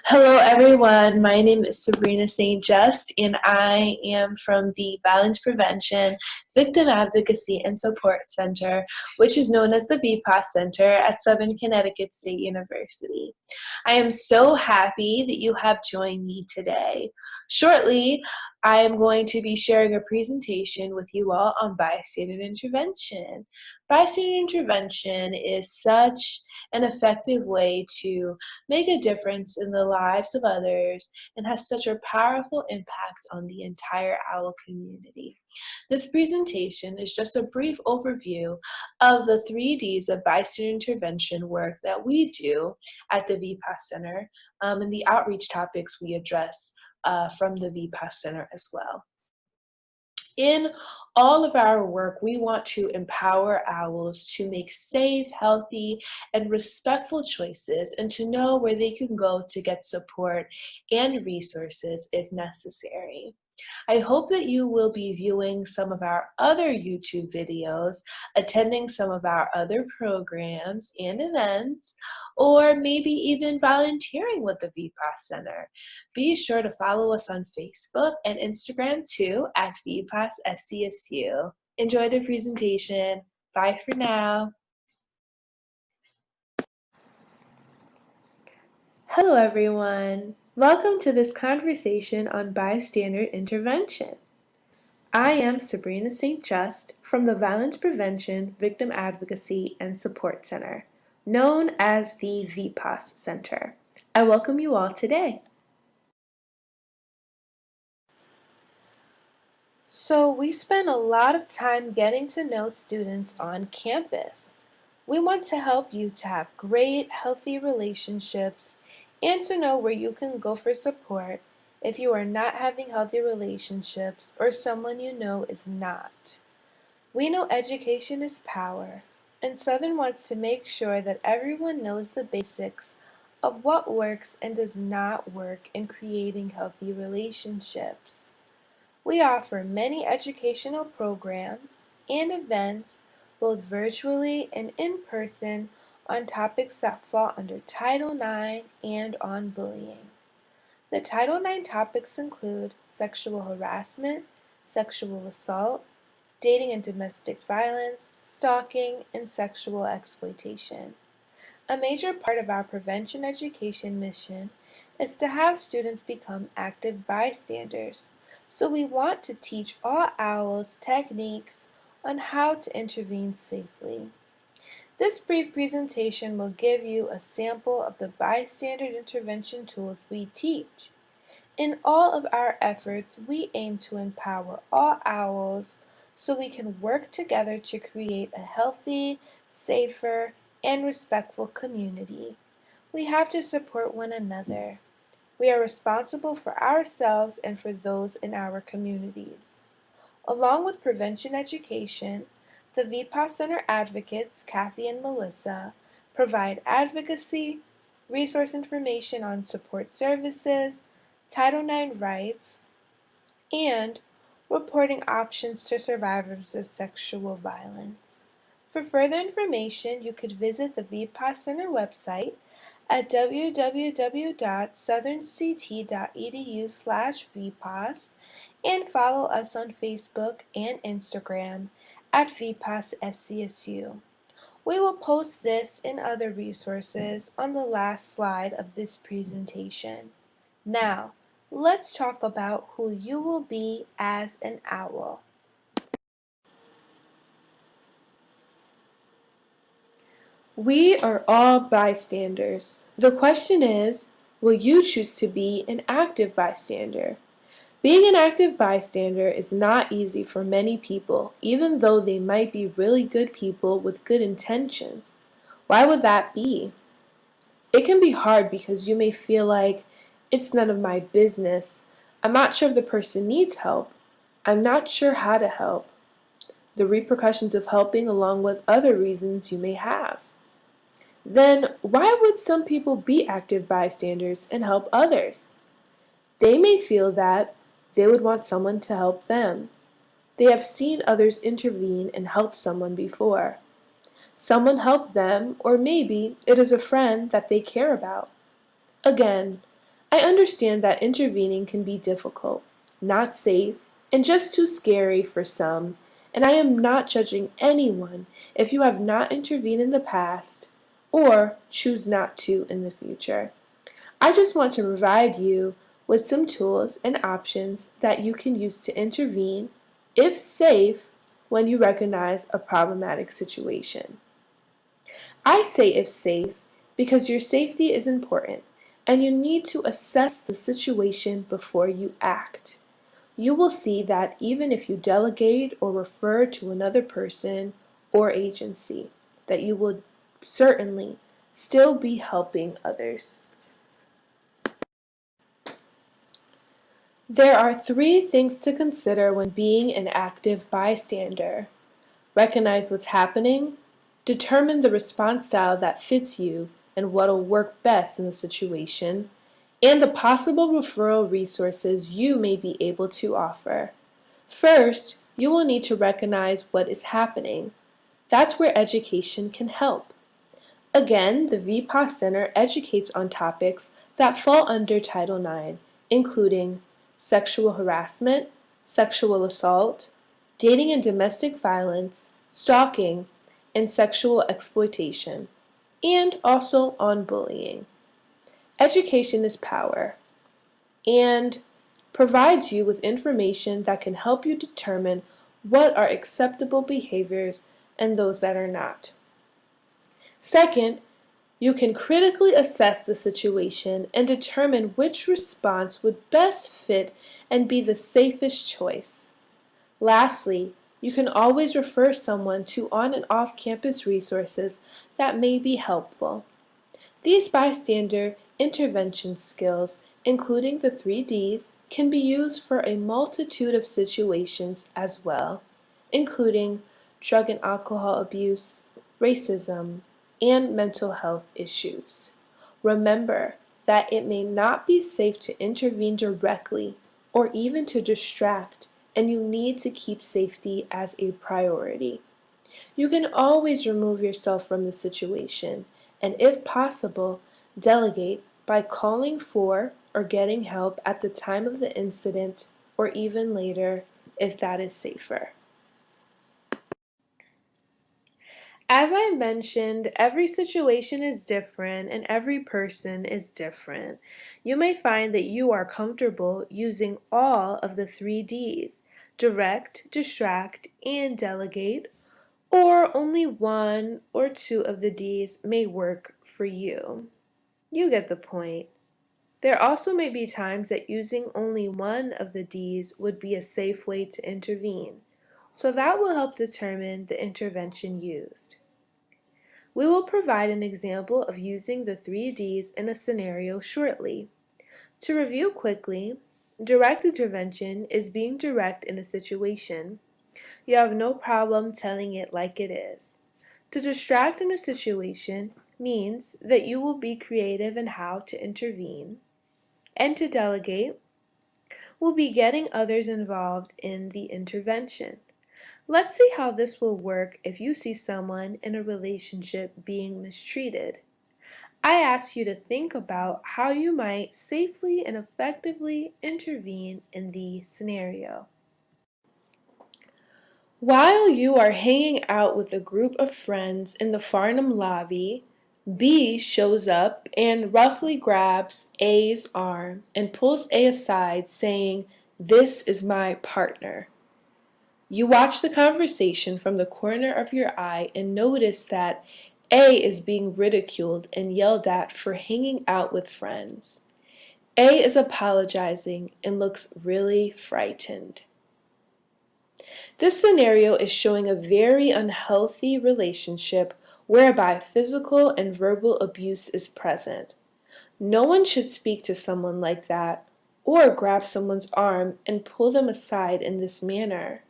Hello, everyone. My name is Sabrina St. Just, and I am from the Violence Prevention, Victim Advocacy, and Support Center, which is known as the VPAS Center at Southern Connecticut State University. I am so happy that you have joined me today. Shortly, I am going to be sharing a presentation with you all on bystander intervention. Bystander intervention is such an effective way to make a difference in the lives of others and has such a powerful impact on the entire OWL community. This presentation is just a brief overview of the 3Ds of bystander intervention work that we do at the VPAS Center and the outreach topics we address from the VPAS Center as well. In all of our work, we want to empower owls to make safe, healthy, and respectful choices and to know where they can go to get support and resources if necessary. I hope that you will be viewing some of our other YouTube videos, attending some of our other programs and events, or maybe even volunteering with the VPAS Center. Be sure to follow us on Facebook and Instagram too at VPAS SCSU. Enjoy the presentation. Bye for now. Hello everyone. Welcome to this conversation on bystander intervention. I am Sabrina St. Just from the Violence Prevention, Victim Advocacy, and Support Center, known as the VPAS Center. I welcome you all today. So we spend a lot of time getting to know students on campus. We want to help you to have great, healthy relationships and to know where you can go for support if you are not having healthy relationships or someone you know is not. We know education is power, and Southern wants to make sure that everyone knows the basics of what works and does not work in creating healthy relationships. We offer many educational programs and events, both virtually and in person, on topics that fall under Title IX and on bullying. The Title IX topics include sexual harassment, sexual assault, dating and domestic violence, stalking, and sexual exploitation. A major part of our prevention education mission is to have students become active bystanders, so we want to teach all owls techniques on how to intervene safely. This brief presentation will give you a sample of the bystander intervention tools we teach. In all of our efforts, we aim to empower all owls so we can work together to create a healthy, safer, and respectful community. We have to support one another. We are responsible for ourselves and for those in our communities. Along with prevention education, the VPAS Center advocates, Kathy and Melissa, provide advocacy, resource information on support services, Title IX rights, and reporting options to survivors of sexual violence. For further information, you could visit the VPAS Center website at www.southernct.edu/VPAS and follow us on Facebook and Instagram at VPAS SCSU. We will post this and other resources on the last slide of this presentation. Now, let's talk about who you will be as an owl. We are all bystanders. The question is, will you choose to be an active bystander? Being an active bystander is not easy for many people, even though they might be really good people with good intentions. Why would that be? It can be hard because you may feel like, it's none of my business. I'm not sure if the person needs help. I'm not sure how to help. The repercussions of helping along with other reasons you may have. Then why would some people be active bystanders and help others? They may feel that they would want someone to help them. They have seen others intervene and help someone before. Someone helped them, or maybe it is a friend that they care about. Again, I understand that intervening can be difficult, not safe, and just too scary for some, and I am not judging anyone if you have not intervened in the past or choose not to in the future. I just want to provide you with some tools and options that you can use to intervene, if safe, when you recognize a problematic situation. I say if safe because your safety is important and you need to assess the situation before you act. You will see that even if you delegate or refer to another person or agency, that you will certainly still be helping others. There are 3 things to consider when being an active bystander. Recognize what's happening, determine the response style that fits you and what'll work best in the situation, and the possible referral resources you may be able to offer. First, you will need to recognize what is happening. That's where education can help. Again, the VPAS Center educates on topics that fall under Title IX, including sexual harassment, sexual assault, dating and domestic violence, stalking, and sexual exploitation, and also on bullying. Education is power and provides you with information that can help you determine what are acceptable behaviors and those that are not. Second, you can critically assess the situation and determine which response would best fit and be the safest choice. Lastly, you can always refer someone to on and off campus resources that may be helpful. These bystander intervention skills, including the 3Ds, can be used for a multitude of situations as well, including drug and alcohol abuse, racism, and mental health issues. Remember that it may not be safe to intervene directly or even to distract, and you need to keep safety as a priority. You can always remove yourself from the situation, and if possible, delegate by calling for or getting help at the time of the incident or even later if that is safer. As I mentioned, every situation is different and every person is different. You may find that you are comfortable using all of the 3Ds: direct, distract, and delegate, or only one or two of the Ds may work for you. You get the point. There also may be times that using only one of the Ds would be a safe way to intervene, so that will help determine the intervention used. We will provide an example of using the 3Ds in a scenario shortly. To review quickly, direct intervention is being direct in a situation. You have no problem telling it like it is. To distract in a situation means that you will be creative in how to intervene. And to delegate will be getting others involved in the intervention. Let's see how this will work if you see someone in a relationship being mistreated. I ask you to think about how you might safely and effectively intervene in the scenario. While you are hanging out with a group of friends in the Farnham lobby, B shows up and roughly grabs A's arm and pulls A aside, saying, "This is my partner." You watch the conversation from the corner of your eye and notice that A is being ridiculed and yelled at for hanging out with friends. A is apologizing and looks really frightened. This scenario is showing a very unhealthy relationship whereby physical and verbal abuse is present. No one should speak to someone like that or grab someone's arm and pull them aside in this manner.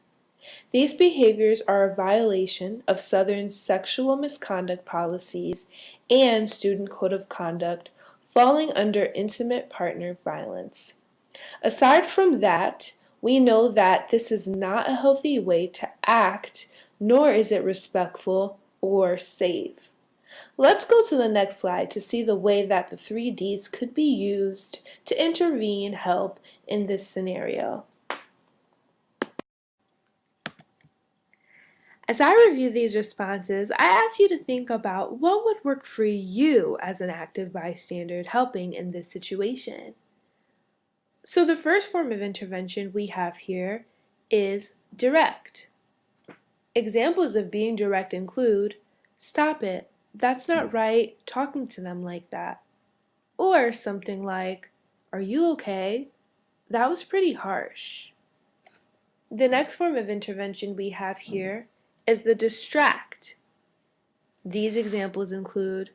These behaviors are a violation of Southern sexual misconduct policies and Student Code of Conduct, falling under intimate partner violence. Aside from that, we know that this is not a healthy way to act, nor is it respectful or safe. Let's go to the next slide to see the way that the 3Ds could be used to intervene, help in this scenario. As I review these responses, I ask you to think about what would work for you as an active bystander helping in this situation. So the first form of intervention we have here is direct. Examples of being direct include, "Stop it, that's not right, talking to them like that." Or something like, "Are you okay? That was pretty harsh." The next form of intervention we have here is the distract. These examples include,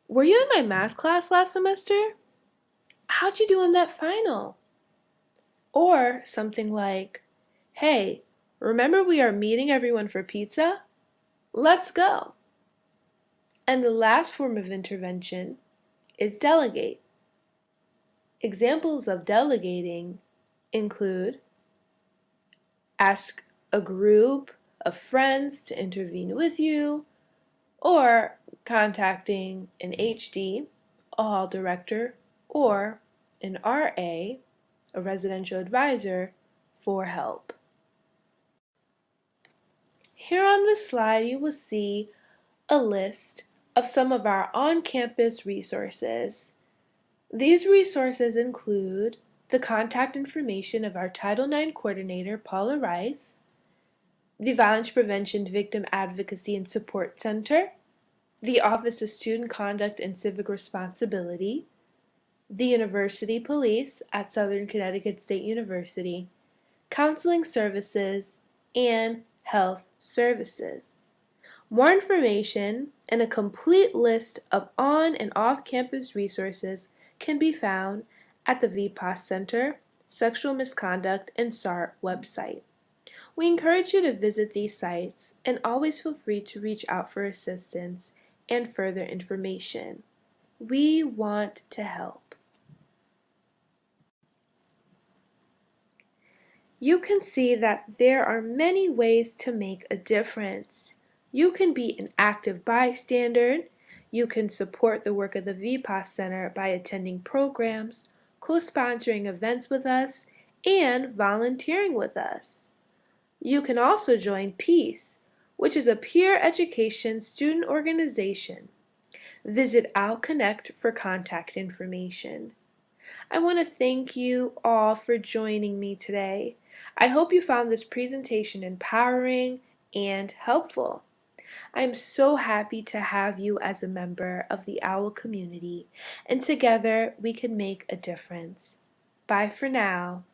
"Were you in my math class last semester? How'd you do on that final?" Or something like, "Hey, remember we are meeting everyone for pizza? Let's go." And the last form of intervention is delegate. Examples of delegating include, ask a group of friends to intervene with you, or contacting an HD, a hall director, or an RA, a residential advisor, for help. Here on this slide you will see a list of some of our on-campus resources. These resources include the contact information of our Title IX coordinator, Paula Rice, the Violence Prevention Victim Advocacy and Support Center, the Office of Student Conduct and Civic Responsibility, the University Police at Southern Connecticut State University, counseling services, and health services. More information and a complete list of on and off-campus resources can be found at the VPAS Center, Sexual Misconduct and SART website. We encourage you to visit these sites and always feel free to reach out for assistance and further information. We want to help. You can see that there are many ways to make a difference. You can be an active bystander. You can support the work of the VPAS Center by attending programs, co-sponsoring events with us, and volunteering with us. You can also join PEACE, which is a peer education student organization. Visit I'll Connect for contact information. I want to thank you all for joining me today. I hope you found this presentation empowering and helpful. I'm so happy to have you as a member of the OWL community, and together we can make a difference. Bye for now.